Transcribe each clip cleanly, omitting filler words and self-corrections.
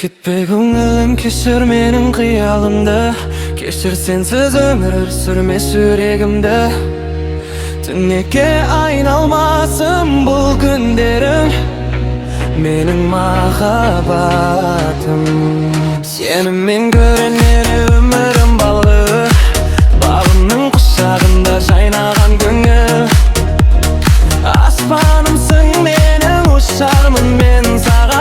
Ketpe көңілім, кешір менің қиялымды, кешір сенсіз өмір сүрмес жүрегімді. Түнекке айналмасын бұл күндерім, менің махаббатым. Сенімен көрінер өмірім балы, бағымның құшағында жайнаған көңіл. Аспанымсың менің, ұшармын мен саған.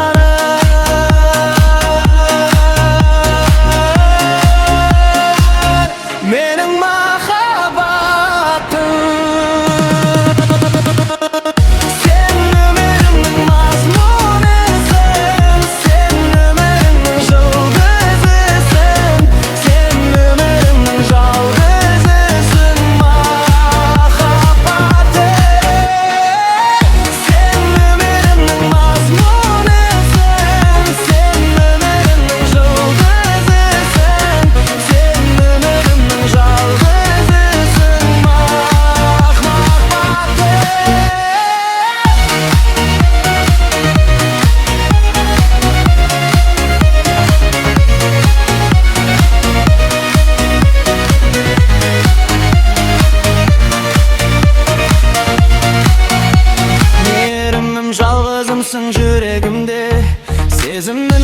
Менің махаббатым. Сен өмірімнің мазмұнысың, сен өмірімнің жұлдызысың, сен өмірімнің жалғызысың, махаббатым. Сен өмірімнің мазмұнысың, сен өмірімнің жұлдызысың, сен өмірімнің жалғызысың, махаббатым. Мейірімім жалғызымсың жүрегімде, сезімнің